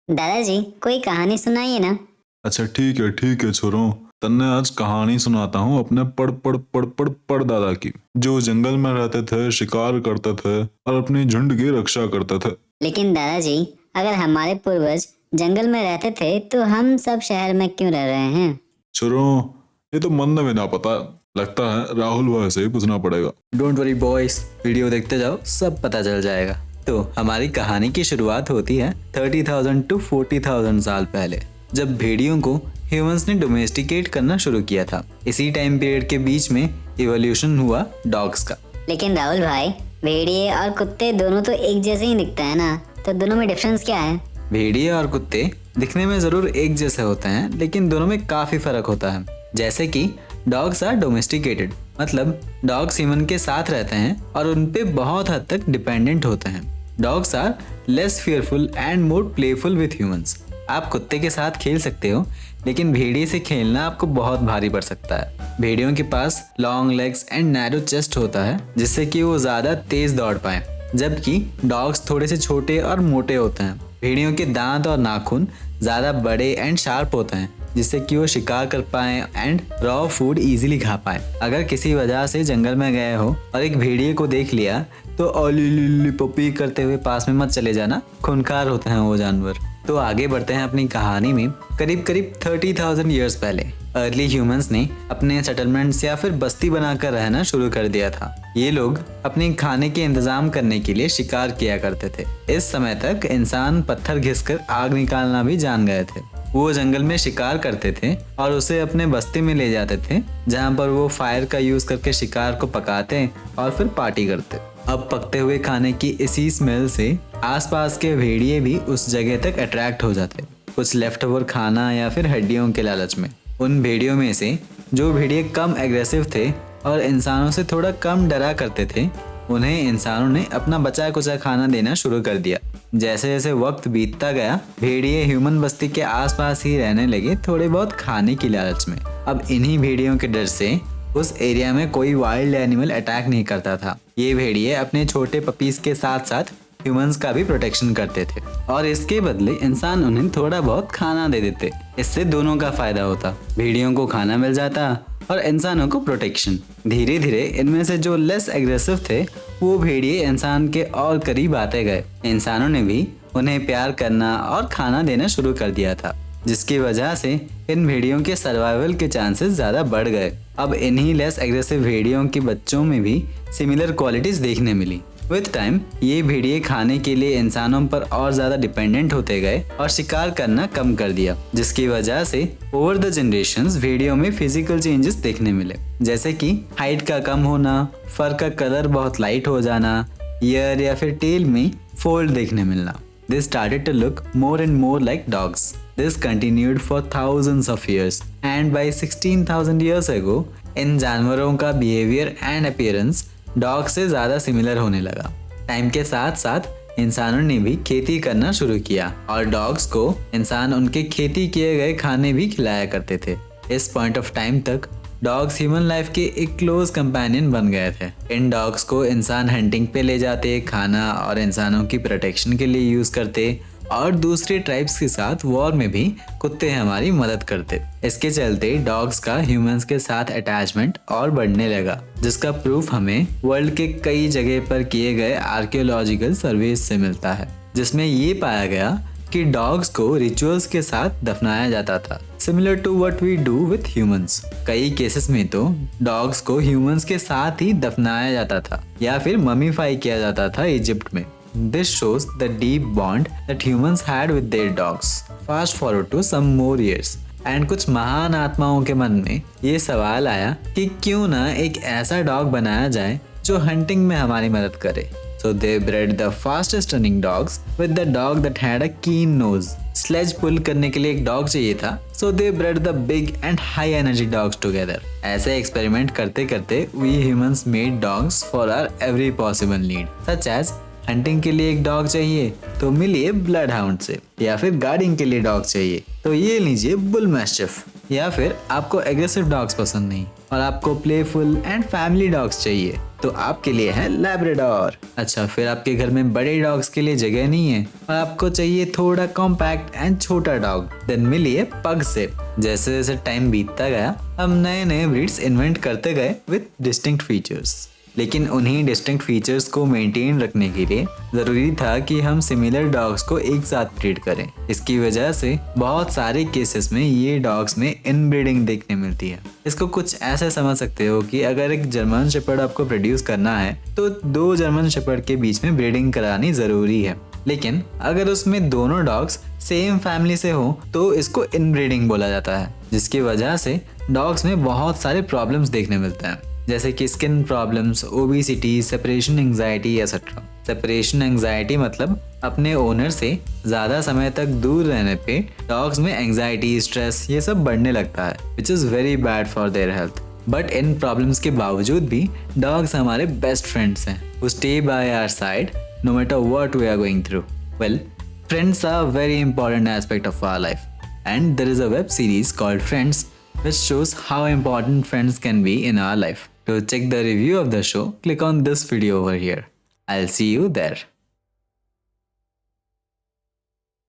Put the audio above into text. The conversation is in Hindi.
दादाजी कोई कहानी सुनाइए ना। अच्छा ठीक है छोरो। तन्ने आज कहानी सुनाता हूँ अपने पड़ दादा की, जो जंगल में रहते थे, शिकार करते थे और अपनी झुंड की रक्षा करते थे। लेकिन दादाजी, अगर हमारे पूर्वज जंगल में रहते थे तो हम सब शहर में क्यों रह रहे हैं? छोरो, ये तो मन में ना पता, लगता है राहुल भाई से ही पूछना पड़ेगा। डोंट वरी बॉयज, वीडियो देखते जाओ, सब पता चल जाएगा। तो हमारी कहानी की शुरुआत होती है 30,000 to 40,000 साल पहले, जब भेड़ियों को ह्यूमंस ने डोमेस्टिकेट करना शुरू किया था। इसी टाइम पीरियड के बीच में इवोल्यूशन हुआ डॉग्स का। लेकिन राहुल भाई, भेड़िए और कुत्ते दोनों तो एक जैसे ही दिखता है ना, तो दोनों में डिफरेंस क्या है? भेड़िए और कुत्ते दिखने में जरूर एक जैसे होते हैं, लेकिन दोनों में काफी फर्क होता है। जैसे कि डॉग्स आर डोमेस्टिकेटेड, मतलब डॉग्स ह्यूमन के साथ रहते हैं और उन पे बहुत हद तक डिपेंडेंट होते हैं। Dogs are less fearful and more playful with humans. आप कुत्ते के साथ खेल सकते हो, लेकिन भेड़िए से खेलना आपको बहुत भारी पड़ सकता है। भेड़ियों के पास long legs and narrow chest होता है, जिससे कि वो ज्यादा तेज दौड़ पाए, जबकि डॉग्स थोड़े से छोटे और मोटे होते हैं। भेड़ियों के दांत और नाखून ज्यादा बड़े एंड शार्प होते हैं, जिससे कि वो शिकार कर पाए एंड रॉ फूड इजीली खा पाए। अगर किसी वजह से जंगल में गए हो और एक भेड़िए को देख लिया तो ओली लिली पपी करते हुए पास में मत चले जाना, खूंखार होते हैं वो जानवर। तो आगे बढ़ते हैं अपनी कहानी में। करीब 30,000 ईयर्स पहले अर्ली ह्यूमंस ने अपने सेटलमेंट्स या फिर बस्ती बनाकर रहना शुरू कर दिया था। ये लोग अपने खाने के इंतजाम करने के लिए शिकार किया करते थे। इस समय तक इंसान पत्थर घिसकर आग निकालना भी जान गए थे। वो जंगल में शिकार करते थे और उसे अपने बस्ती में ले जाते थे, जहाँ पर वो फायर का यूज करके शिकार को पकाते और फिर पार्टी करते। अब पकते हुए खाने की इसी स्मेल से आसपास के भेड़िए भी उस जगह तक अट्रैक्ट हो जाते, कुछ लेफ्ट ओवर खाना या फिर हड्डियों के लालच में। उन भेड़ियों में से जो भेड़िए कम एग्रेसिव थे और इंसानों से थोड़ा कम डरा करते थे, उन्हें इंसानों ने अपना बचा कुचा खाना देना शुरू कर दिया। जैसे जैसे वक्त बीतता गया, भेड़िए ह्यूमन बस्ती के आसपास ही रहने लगे, थोड़े बहुत खाने की लालच में। अब इन्हीं भेड़ियों के डर से उस एरिया में कोई वाइल्ड एनिमल अटैक नहीं करता था। ये भेड़िए अपने छोटे पपीज के साथ साथ ह्यूमंस का भी प्रोटेक्शन करते थे और इसके बदले इंसान उन्हें थोड़ा बहुत खाना दे देते। इससे दोनों का फायदा होता, भेड़ियों को खाना मिल जाता और इंसानों को प्रोटेक्शन। धीरे धीरे इनमें से जो लेस एग्रेसिव थे, वो भेड़िए इंसान के और करीब आते गए। इंसानों ने भी उन्हें प्यार करना और खाना देना शुरू कर दिया था, जिसकी वजह से इन भेड़ियों के सर्वाइवल के चांसेस ज्यादा बढ़ गए। अब इन्हीं लेस एग्रेसिव भेड़ियों के बच्चों में भी सिमिलर क्वालिटीज देखने मिली। विद टाइम ये भेड़िए खाने के लिए इंसानों पर और ज्यादा डिपेंडेंट होते गए और शिकार करना कम कर दिया, जिसकी वजह से ओवर द जनरेशंस भेड़ियों में फिजिकल चेंजेस देखने मिले, जैसे कि हाइट का कम होना, फर का कलर बहुत लाइट हो जाना, ईयर या फिर टेल में फोल्ड देखने मिलना। They started to look more and more like dogs. This continued for thousands of years, and by 16,000 years ago, इन जानवरों का बिहेवियर एंड अपीयरेंस डॉग से ज्यादा सिमिलर होने लगा। टाइम के साथ साथ इंसानों ने भी खेती करना शुरू किया और डॉग्स को इंसान उनके खेती किए गए खाने भी खिलाया करते थे। इस पॉइंट ऑफ टाइम तक डॉग्स ह्यूमन लाइफ के एक क्लोज कंपेनियन बन गए थे। इन डॉग्स को इंसान हंटिंग पे ले जाते, खाना और इंसानों की प्रोटेक्शन के लिए यूज करते और दूसरे ट्राइब्स के साथ वॉर में भी कुत्ते हमारी मदद करते। इसके चलते डॉग्स का ह्यूमंस के साथ अटैचमेंट और बढ़ने लगा, जिसका प्रूफ हमें वर्ल्ड के कई जगह पर किए गए आर्कियोलॉजिकल सर्वेस से मिलता है, जिसमें ये पाया गया कि डॉग्स को रिचुअल्स के साथ दफनाया जाता था, similar to what we do with humans. कई केसेस में तो डॉग्स को ह्यूमंस के साथ ही दफनाया जाता था या फिर ममीफाई किया जाता था इजिप्ट में। This shows the deep bond that humans had with their dogs. Fast forward to some more years, and कुछ महान आत्माओं के मन में ये सवाल आया कि क्यों ना एक ऐसा डॉग बनाया जाए जो हंटिंग में हमारी मदद करे। So they bred the fastest running dogs with the dog that had a keen nose. Sledge pull करने के लिए एक डॉग चाहिए था, so they bred the big and high energy dogs together. ऐसे एक्सपेरिमेंट करते करते we humans made dogs for our every possible need, such as hunting के लिए एक डॉग चाहिए तो मिलिए ब्लड हाउंड से, या फिर गार्डिंग के लिए डॉग चाहिए तो ये लीजिए बुल मैस्टिफ, या फिर आपको एग्रेसिव डॉग्स पसंद नहीं और आपको प्लेफुल एंड फैमिली डॉग्स चाहिए तो आपके लिए है लैब्राडोर। अच्छा, फिर आपके घर में बड़े डॉग्स के लिए जगह नहीं है और आपको चाहिए थोड़ा कॉम्पैक्ट एंड छोटा डॉग, देन मिलिए पग से। जैसे जैसे टाइम बीतता गया हम नए नए ब्रीड्स इन्वेंट करते गए विद डिस्टिंक्ट फीचर्स, लेकिन उन्हीं डिस्टिंक्ट फीचर्स को मेंटेन रखने के लिए ज़रूरी था कि हम सिमिलर डॉग्स को एक साथ ब्रीड करें। इसकी वजह से बहुत सारे केसेस में ये डॉग्स में इनब्रीडिंग देखने मिलती है। इसको कुछ ऐसे समझ सकते हो कि अगर एक जर्मन शेपर्ड आपको प्रोड्यूस करना है तो 2 जर्मन शेपर्ड के बीच में ब्रीडिंग करानी ज़रूरी है, लेकिन अगर उसमें दोनों डॉग्स सेम फैमिली से हो तो इसको इनब्रीडिंग बोला जाता है, जिसकी वजह से डॉग्स में बहुत सारे प्रॉब्लम्स देखने मिलते हैं, जैसे कि skin problems, obesity, separation anxiety etcetera. Separation anxiety मतलब अपने ओनर से ज़्यादा समय तक दूर रहने पे डॉग्स में एंजाइटी, स्ट्रेस ये सब बढ़ने लगता है, which is very bad for their health. But in problems के बावजूद भी डॉग्स हमारे बेस्ट फ्रेंड्स हैं, who stay by our side no matter what we are going through. Well, friends are a very important aspect of our life, and there is a web series called Friends which shows how important friends can be in our life. To check the review of the show, click on this video over here. I'll see you there.